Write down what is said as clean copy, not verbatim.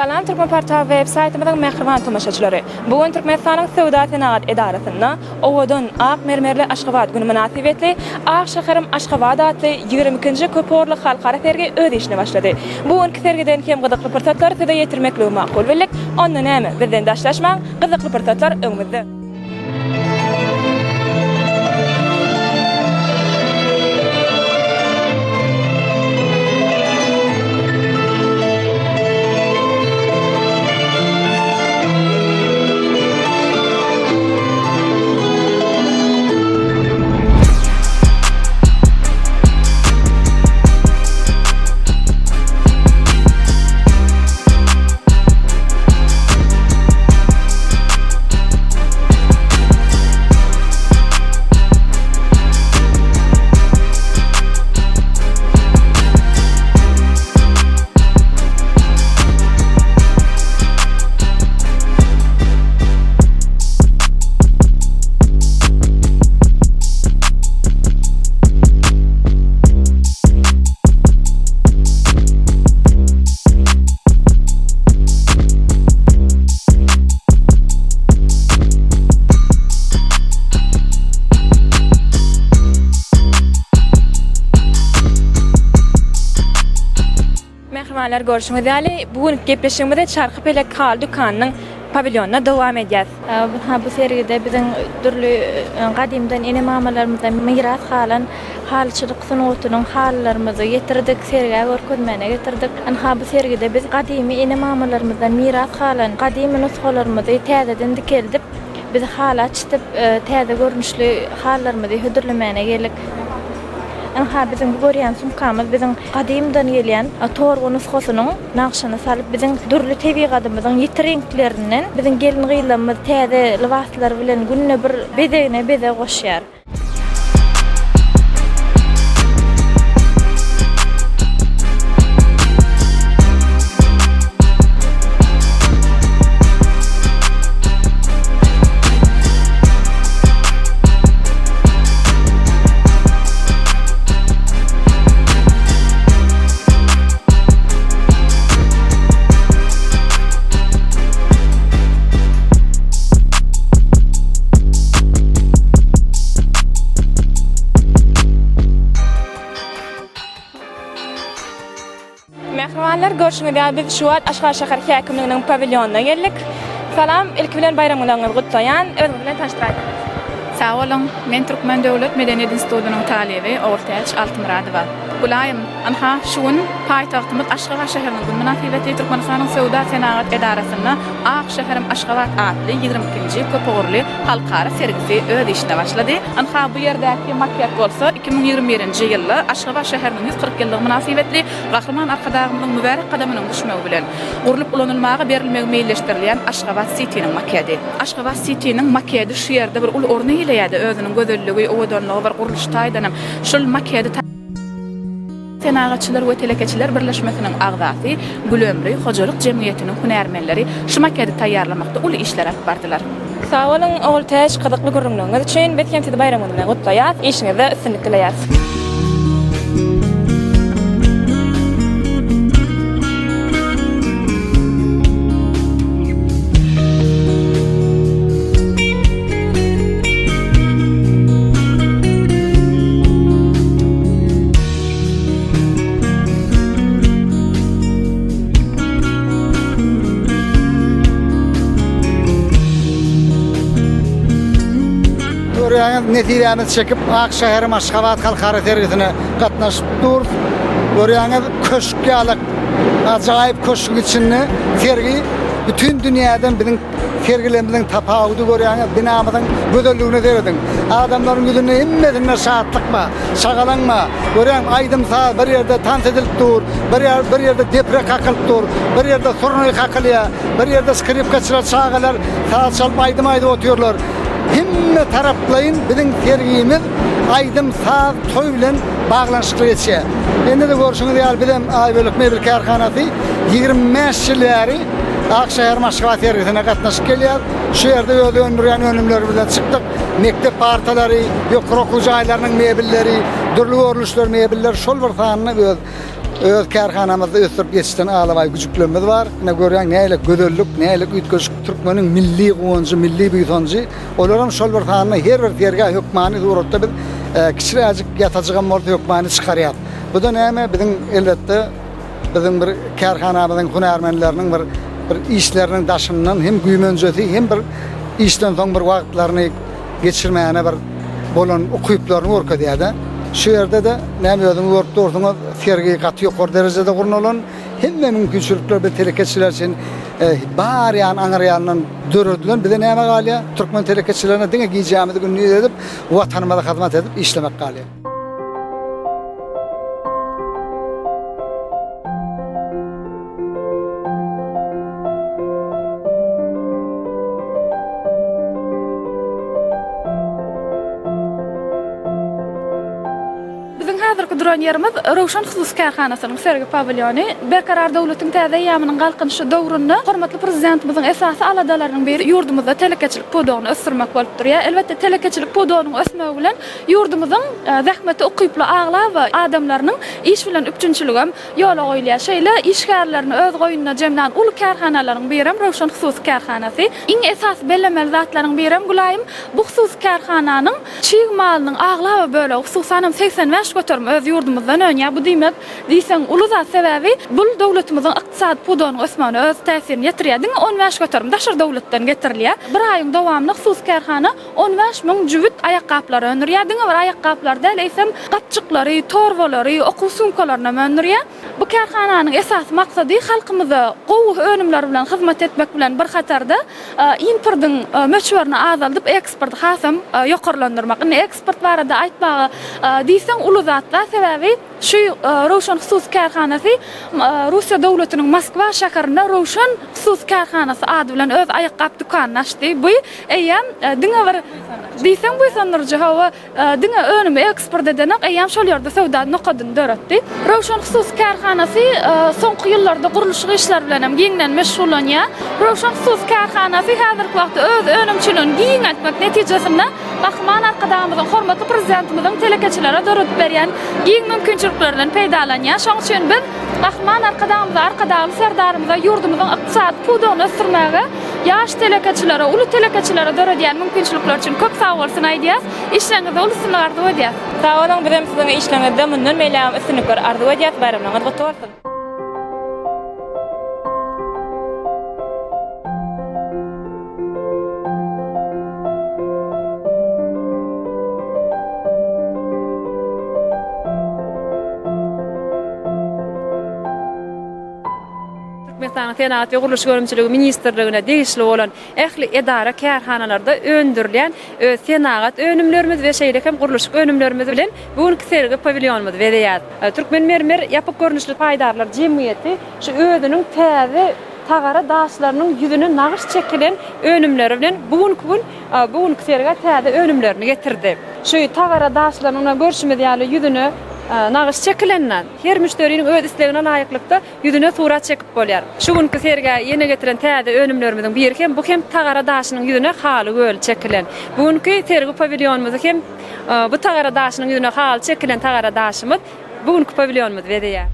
Salam Türkmen Portal web-saytymyzyň mehriban tamaşaçylary. Bugun Türkmenistanyň Sowda Senagat Edarasynda Owodun Ak Mermerli Aşgabat güni münasibetli Ak şäherim Aşgabat adly 22-nji köporly halkara sergi öz işine başlady. Bugunky sergiden hem gyzykly pyrsatlary size ýetirmekle makul bildik. Ondan näme bizden daşlaşmaň, gyzykly pyrsatlar öňümizde. Mehmanlar görüşmek üzere. Bugün gepleşigimizde Çarkı Pelek Hal dükanynyň pavilyonuna dowam edýäs. Bu sergide biziň dürli gadimden ene mamalarymyzdan miras halan halçylyk sunutynyň hallarymyzy getirdik, sergiä görkezmäne getirdik. Bu sergide biz gadimy ene mamalarymyzdan miras halan gadimy nusgalarymyzy täzeden dikeldip, biz hal açdyp, täze görnüşli hallarymyzy hödürlemäne geldik. Bizim bu görýän sumkamyz biziň gadymdan gelýän torgu nusgasynyň naqşyny salyp biziň dürli tebigatymyzyň ýetirenklerinden biziň gelin gyllamyz täze libaslar bilen günne bir bedegine bede goşýar. Mehmanlar görüşmek biz şu wagt Aşgar şäher häkimliginiň pavilyonuna geldik. Salam, ilk bilen bayramlaryňyzy gutlaýan, özüňiz bilen taşdyraýyn. Sağ olun, men Türkmen Döwlet Medeniýet Institutynyň talibi Ortaç Altymyradowa. Gulaýym, anha şuň paýtagtymyz Aşgabat şäheriniň gün münasibetli Türkmenistanyň Sowda Senagat Edarasynda Ak şäherim Aşgabat adly 22-nji köpürli halkara sergisi öz işine başlady. Bu ýerdäki makyat bolsa 2021-nji ýylda Aşgabat şäheriniň 140 ýyllyk münasibetli Gahryman arkadagymyň mübarek kadamynyň düşmegi bilen gurulup ulanylmagy berilmegi meýilleşdirilýän Aşgabat City'niň makyady. Aşgabat City'niň makyady şu ýerde bir ul orny ýylýady, özüniň gözelligi, owodonlygy bir guruluş taýdanam. Şol makyady Senagatçylar we telekeçiler birleşmesiniň agzasy Gülemri Hojalyk Jemgyýetiniň hünärmenleri şu makyady taýýarlamakda uly işler alyp bardylar. Sağ olun, Ortaç gyzykly görünýäňiz üçin biz hem sizi bayramyňyz bilen gutlaýar, işiňizde üstünlik dileýäs. Netibämiz çekip Ak şäherim Aşgabat halkara sergisine gatnaşyp dur. Görýäňiz köşkge alyp ajaýyp köşk içinde sergi bütün dünýäden biziň sergilerimiziň tapawudy görýäňiz, binamyzyň gözelligine derediň. Adamlaryň ýüzüne hemmesine şatlyk ba, şagalanma. Görýän aýdym sa bir ýerde tans edilip dur, bir ýerde depre kakylyp dur, bir ýerde sorunly kakylýa, bir ýerde skripkaçylar şagalar çalyp aýdym oturýarlar. Himme taraplayın bizim sergimiz aydın sağ toy bilen bağlanışıklı geçiyor. Endi de görüşüňiz ýaly bizim Aýbölük mebel kärhanasy 25 ýyllary Ak şäher Aşgabat sergisine gatnaşyp gelýär. Şu ýerde öz öňürýän önümleri bilen çykdyk. Mektep partalary, ýokary okuw jaýlarynyň mebelleri, dürli görülüşler mebelleri şol bir sanyny öz öz kärhanamyzda ösürip geçişden ağlabay güçüklerimiz var. Ne görýän näle gödöllük, näle üýtgeşik Türkmeniň milli goňjy, milli büýütonjy. Olaram şol bir hanyny her bir dergah hökmany suratda biz kiçiräjik ýatajygan bolsa hökmany çykarýar. Bu da näme? Biziň elbetde bizim bir kärhanamyzyň hunarmenleriniň bir işleriniň daşyndan hem güýmenjeti hem bir işden soň bir wagtlaryny geçirmäne bir bolan okuyuplaryny orkadýar. Şu yerde de näme ýolun wurtda orduňa sergi gaty ýokary derejede gurnulan hemme mümkinçilikler we telekeçiler üçin baryan aňyrýandan döredilen bize näme galýa? Türkmen telekeçilerine diňe giýjämizi günnüýe edip watanymyza hyzmat edip işlemek galýa. Hazırkı duran yerimiz Rowşan Husus Kärhanasynyň sergi pavilyony berkarar dowlatyň täze ýamynyň galkynyşy döwründe hormatly prezidentimizin esasy aladalarynyň biri ýurdumyzda telekeçilik podogyny ösürmek bolup durýar. Elbetde telekeçilik podogynyň ösmegi bilen ýurdumyzyň zähmeti okypla agla we adamlarynyň iş bilen üçünçüligi hem ýola goýulýar. Şeýle işgärlerini öz goýunyna jemlän uly kärhanalaryň biri hem Rowşan Husus Kärhanasy. Iň esas bellemel zatlaryň biri hem Gulaýym bu husus kärhananyň çiğ malynyň agla we böyle hususan 85 götürme öz ýurdumyzdan öňe bu diýmek diýsen uly zat sebäbi bu dowlatymyzyň ykdysady podogyny ösmegine öz täsirini ýetirýär. 15 götürme daşar dowlatdan getirilýär. Bir aýyň dowamly husus kärhana 15 000 jüwit aýakgaplary öndürýär. Diňe bir aýakgaplar däl eýsem gapçyklary, torbalary, okuw sumkalaryna öndürýär. Bu kärhananyň esas maksady halkymyza gowy önümler bilen hyzmat etmek bilen bir hatarda importyň möçberini azalyp eksport hasam ýokarlandyrmak. Eksport barada aýtmagy diýsen uly zatlar sebäbi şu Rowşan Husus Kärhanasy Russiýa dowlatynyň Moskwa şäherinde Rowşan Husus Kärhanasy ady bilen öz aýakgap dukanyny açdy. Bu eýem diňe bir diýsen bu sanyrjy hawa diňe önüme eksport edenek eýem şol ýerde sowdany nokadyny döretdi. Rowşan Husus Kärhanasy soňky ýyllarda gurulşy işler bilen hem giňden meşgullanýar. Rowşan Husus Kärhanasy häzirki wagtda öz önümçiliğini giň etmek netijesinde Bahman arkadaşymyzyň hormatly prezidentimiziň telekeçilere döretip berýän giň mümkinçiliklerden peýdalanýar. Şoň üçin biz Bahman arkadaşymyza serdarymyza ýurdumyzyň ykdysady podogyny ösürmäge ýaş telekeçilere, uly telekeçilere döredýän mümkinçilikler üçin köp sag bolsun aýdýas. İşleňizde uluslyny arzu edýäs. Sag bolun, bizim siziň işleňizde mundan meýlem üstünlikler arzu edýäs. Bayramlaryňyz gutly bolsun. Türkmenistan Senat we Guruluş Görümçiligi Ministrligine degişli bolan ähli edara kärhanalarda öndürilýän senagat önümlerimiz we şeýle hem guruluş önümlerimiz bilen bugünkü sergi pavilyonumyzy berýär. Türkmen mermer ýapyk görnüşli paýdarlar jemgyýeti şu özüniň täze tagara daşlarynyň ýüzüne nagyş çekilen önümleri bilen bugünkü sergi täze önümlerini getirdi. Şu tagara daşlarynyň görüşmedi ýaly ýüzüne nagyş çekilenden her müşteriniň öz islegine laýyklykda ýüzüne surat çekip bolýar. Şu günkü serge ýene getiren täze önümlerimiziň biri hem bu hem tagara daşynyň ýüzüne haly göl çekilen. Bugünkü sergi pavilyonumyz hem bu tagara daşynyň ýüzüne haly çekilen tagara daşymyz bugünkü pavilyonumyz berýär.